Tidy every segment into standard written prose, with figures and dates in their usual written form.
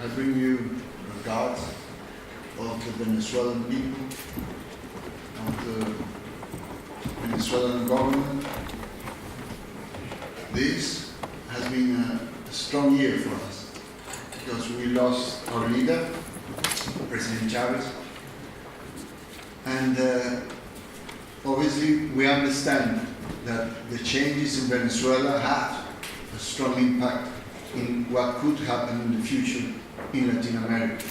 I bring you regards of the Venezuelan people, of the Venezuelan government. This has been a strong year for us because we lost our leader, President Chaves, and obviously we understand that the changes in Venezuela have a strong impact in what could happen in the future in Latin America.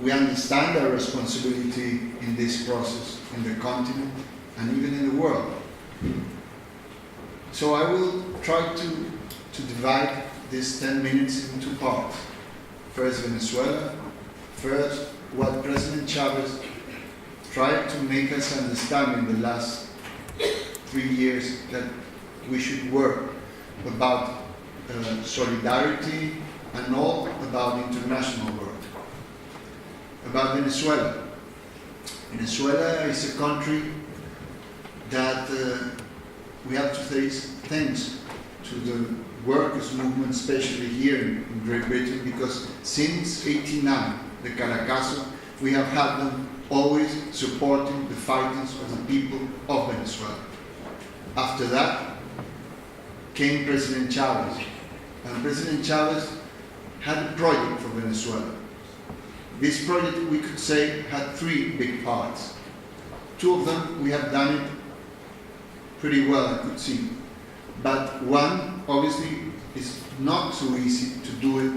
We understand our responsibility in this process, in the continent, and even in the world. So I will try to divide these 10 minutes into two parts. First, Venezuela. First, what President Chaves tried to make us understand in the last 3 years that we should work about solidarity and all about international work. About Venezuela. Venezuela is a country that we have to face thanks to the workers' movement, especially here in Great Britain, because since '89, the Caracazo, we have had them always supporting the fightings of the people of Venezuela. After that came President Chaves, and President Chaves had a project for Venezuela. This project, we could say, had three big parts. Two of them, we have done it pretty well, I could see. But one, obviously, is not so easy to do it,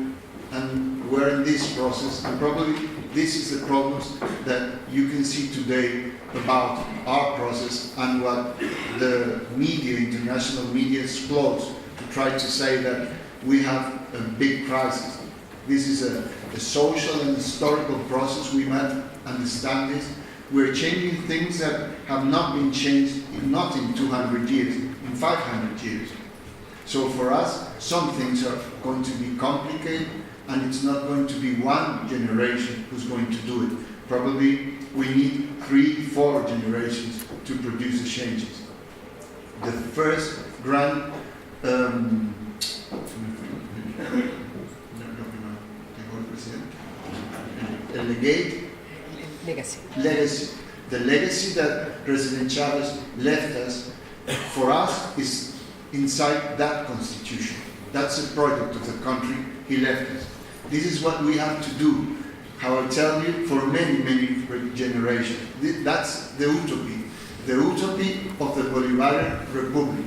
and we're in this process, and probably this is the problems that you can see today about our process and what the media, international media, explodes to try to say that we have a big crisis. This is a social and historical process. We must understand this. We're changing things that have not been changed, not in 200 years, in 500 years. So for us, some things are going to be complicated, and it's not going to be one generation who's going to do it. Probably we need 3-4 generations to produce the changes. The first grand legacy. The legacy that President Chaves left us, for us, is inside that constitution. That's a product of the country he left us. This is what we have to do, how I tell you, for many, many generations. That's the utopia of the Bolivarian Republic.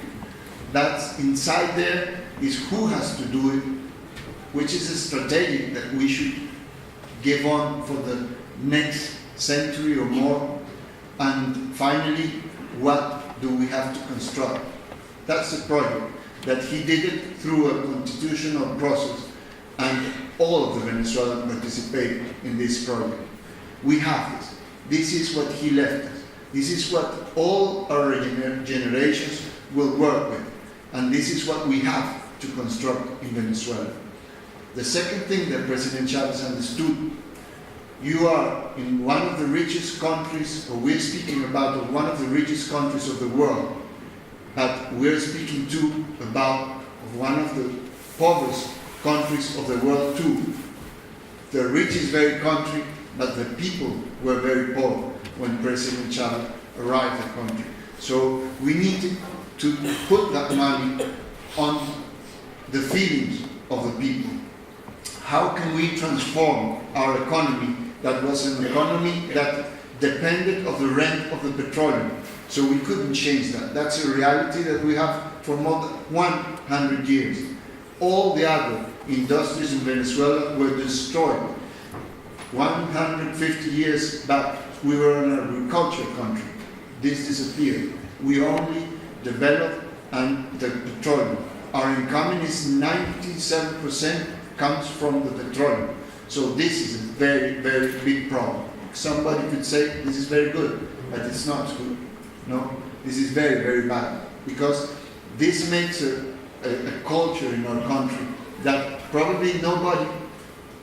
That's inside there is who has to do it, which is a strategy that we should give on for the next century or more. And finally, what do we have to construct? That's a project that he did it through a constitutional process, and all of the Venezuelans participate in this project. We have this. This is what he left us. This is what all our generations will work with. And this is what we have to construct in Venezuela. The second thing that President Chaves understood, you are in one of the richest countries, or we're speaking about one of the richest countries of the world, but we're speaking too about one of the poorest countries of the world too. The rich is very country, but the people were very poor when President Chaves arrived at the country. So we need to put that money on the feelings of the people. How can we transform our economy that was an economy that depended on the rent of the petroleum? So we couldn't change that. That's a reality that we have for more than 100 years. All the other industries in Venezuela were destroyed. 150 years back, we were an agricultural country. This disappeared. We only developed the petroleum. Our income is 97% comes from the petroleum. So this is a very, very big problem. Somebody could say this is very good, but it's not good. No, this is very, very bad, because this makes a culture in our country that probably nobody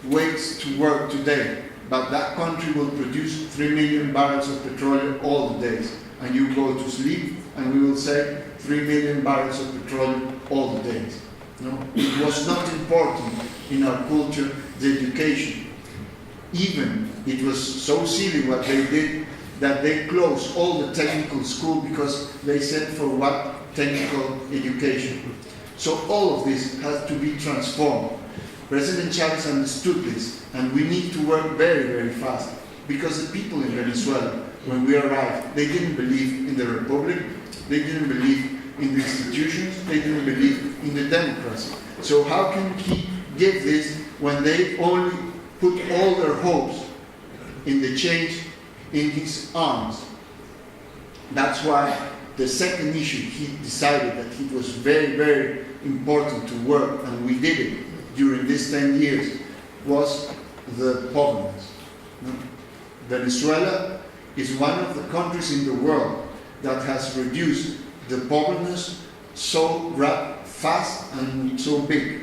waits to work today, but that country will produce 3 million barrels of petroleum all the days, and you go to sleep and we will say 3 million barrels of petroleum all the days. No, it was not important in our culture, the education. Even it was so silly what they did that they closed all the technical school because they said for what technical education. So all of this has to be transformed. President Chaves understood this, and we need to work very, very fast, because the people in Venezuela, when we arrived, they didn't believe in the republic, they didn't believe in the institutions, they didn't believe in the democracy. So how can he give this when they only put all their hopes in the change in his arms? That's why the second issue he decided that it was very, very important to work, and we did it during these 10 years, was the poverty. Venezuela is one of the countries in the world that has reduced the poverty so fast and so big.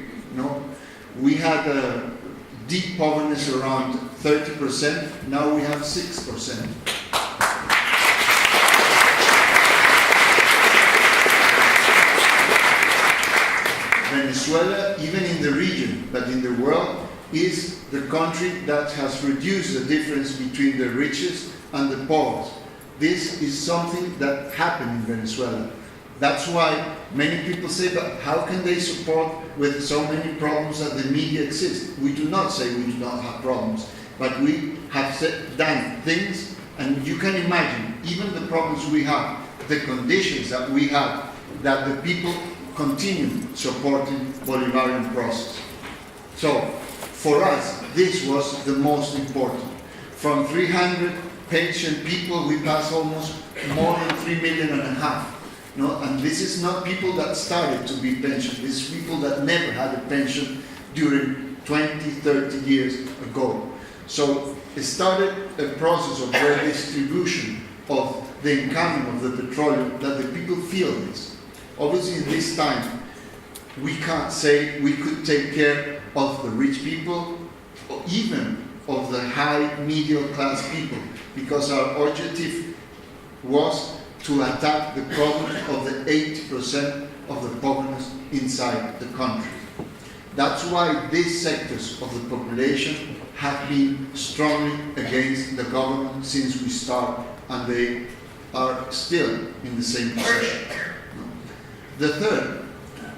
We had a deep poverty around 30%, now we have 6%. Venezuela, even in the region, but in the world, is the country that has reduced the difference between the richest and the poorest. This is something that happened in Venezuela. That's why many people say, but how can they support with so many problems that the media exists? We do not say we do not have problems, but we have done things, and you can imagine, even the problems we have, the conditions that we have, that the people continue supporting Bolivarian process. So, for us, this was the most important. From 300 pension people, we passed almost more than 3.5 million. And this is not people that started to be pensioned. This is people that never had a pension during 20, 30 years ago. So it started a process of redistribution of the income of the petroleum, that the people feel this. Obviously, in this time, we can't say we could take care of the rich people, or even of the high middle class people, because our objective was to attack the problem of the 80% of the poverty inside the country. That's why these sectors of the population have been strongly against the government since we started, and they are still in the same position. The third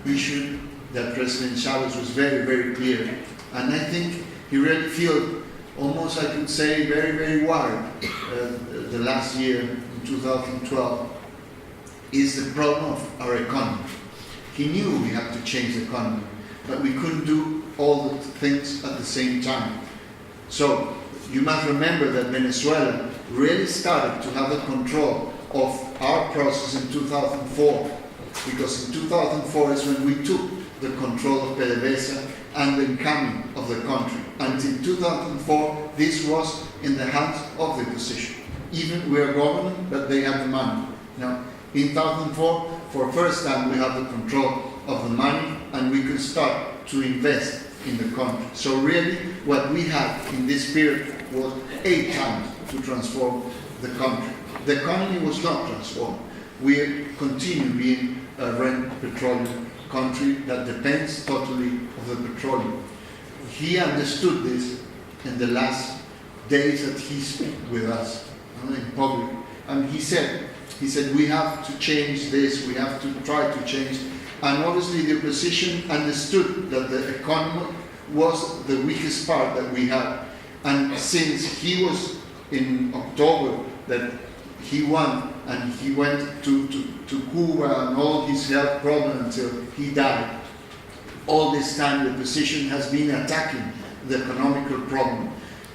issue that President Chaves was very, very clear, and I think he really felt almost, I could say, very, very worried the last year, in 2012, is the problem of our economy. He knew we had to change the economy, but we couldn't do all the things at the same time. So you must remember that Venezuela really started to have the control of our process in 2004, because in 2004 is when we took the control of PDVSA and the incoming of the country. Until 2004, this was in the hands of the opposition. Even we are government, but they have the money. Now, in 2004, for the first time, we have the control of the money, and we could start to invest in the country. So really, what we had in this period was 8 times to transform the country. The economy was not transformed. We continue being a rent petroleum country that depends totally on the petroleum. He understood this in the last days that he spoke with us in public, and he said, we have to change this, we have to try to change. And obviously the opposition understood that the economy was the weakest part that we had. And since he was in October that he won, and he went to Cuba and all his health problems until he died, all this time the opposition has been attacking the economical problem,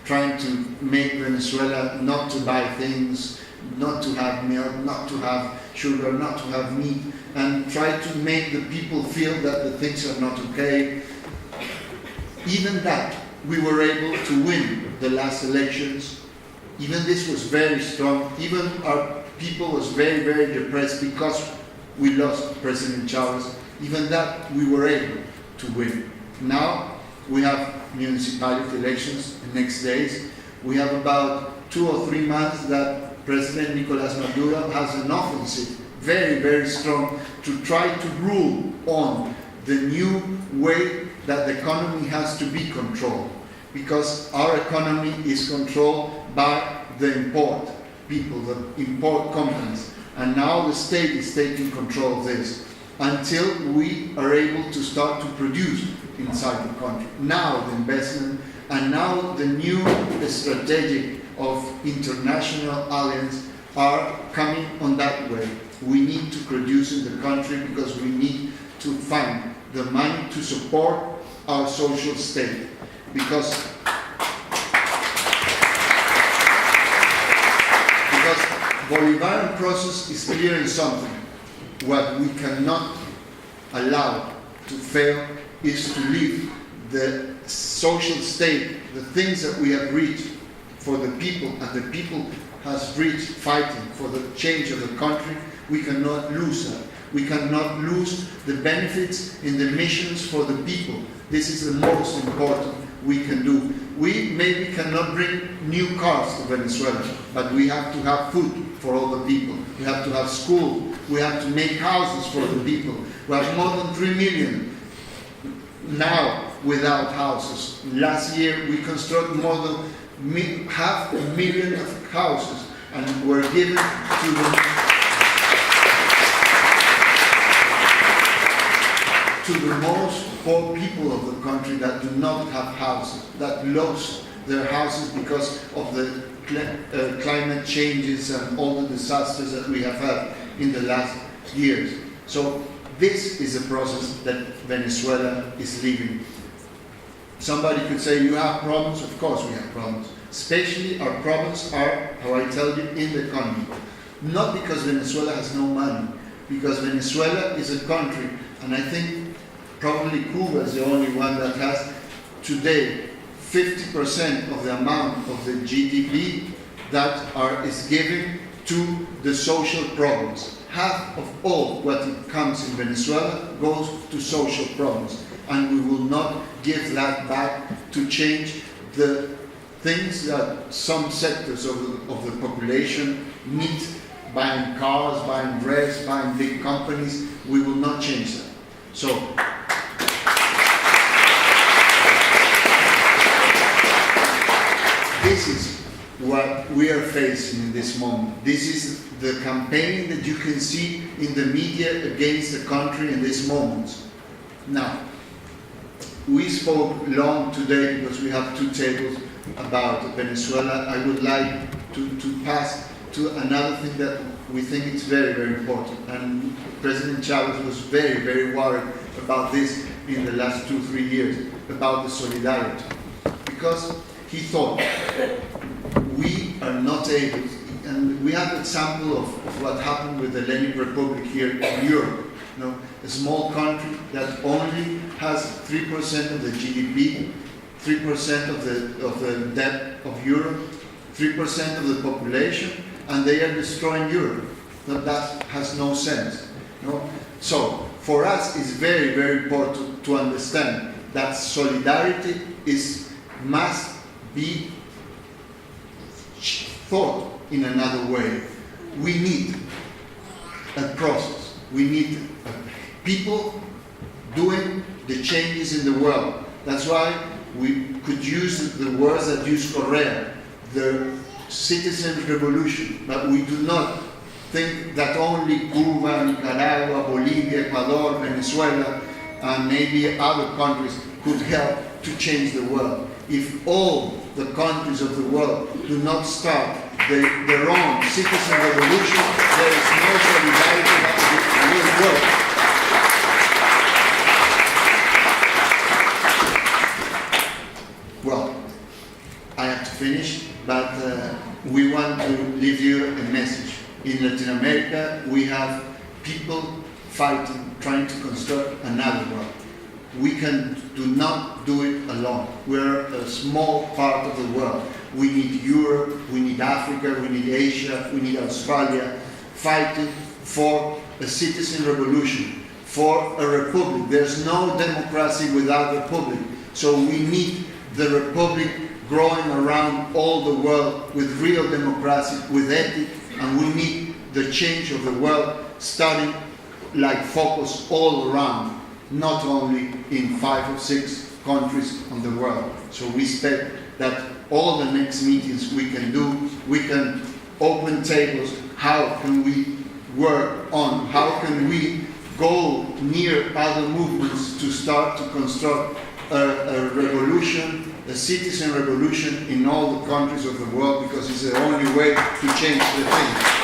trying to make Venezuela not to buy things, not to have milk, not to have sugar, not to have meat, and try to make the people feel that the things are not okay. Even that, we were able to win the last elections. Even this was very strong. Even our people was very, very depressed because we lost President Chaves. Even that, we were able to win. Now, we have municipality elections the next days. We have about 2 or 3 months that President Nicolas Maduro has an offensive, very, very strong, to try to rule on the new way that the economy has to be controlled, because our economy is controlled by the import people, the import companies. And now the state is taking control of this until we are able to start to produce inside the country. Now the investment and now the new strategy of international alliance are coming on that way. We need to produce in the country because we need to find the money to support our social state. Because Bolivarian process is clear in something. What we cannot allow to fail is to leave the social state, the things that we have reached for the people, and the people has reached fighting for the change of the country. We cannot lose that. We cannot lose the benefits in the missions for the people. This is the most important we can do. We maybe cannot bring new cars to Venezuela, but we have to have food for all the people. We have to have school. We have to make houses for the people. We have more than 3 million now without houses. Last year we constructed more than 500,000 of houses, and were given to the most poor people of the country that do not have houses, that lost their houses because of the climate changes and all the disasters that we have had in the last years. So this is a process that Venezuela is living. Somebody could say, you have problems? Of course we have problems. Especially our problems are, how I tell you, in the economy. Not because Venezuela has no money, because Venezuela is a country, and I think probably Cuba is the only one that has today 50% of the amount of the GDP that is given to the social problems. Half of all what comes in Venezuela goes to social problems, and we will not give that back to change the things that some sectors of the population need, buying cars, buying dress, buying big companies. We will not change that. So this is what we are facing in this moment. This is the campaign that you can see in the media against the country in this moment. Now, we spoke long today because we have 2 tables about Venezuela. I would like to pass to another thing that we think is very, very important. And President Chaves was very, very worried about this in the last 2-3 years, about the solidarity. Because he thought we are not able, and we have an example of what happened with the Lenin Republic here in Europe. You know, a small country that only has 3% of the GDP, 3% of the debt of Europe, 3% of the population, and they are destroying Europe. That has no sense. You know? So for us, it's very, very important to understand that solidarity must be thought in another way. We need a process. We need people doing the changes in the world. That's why we could use the words that use Correa, the citizen revolution. But we do not think that only Cuba, Nicaragua, Bolivia, Ecuador, Venezuela, and maybe other countries could help to change the world. If all the countries of the world do not start their own citizen revolution, there is no solidarity that will work. Well, I have to finish, but we want to leave you a message. In Latin America, we have people fighting, trying to construct another world. We do not do it alone. We're a small part of the world. We need Europe, we need Africa, we need Asia, we need Australia, fighting for a citizen revolution, for a republic. There's no democracy without a republic. So we need the republic growing around all the world with real democracy, with ethics, and we need the change of the world starting like focus all around. not only in 5 or 6 countries on the world. So we expect that all the next meetings we can do, we can open tables. How can we work on? How can we go near other movements to start to construct a revolution, a citizen revolution in all the countries of the world, because it's the only way to change the thing.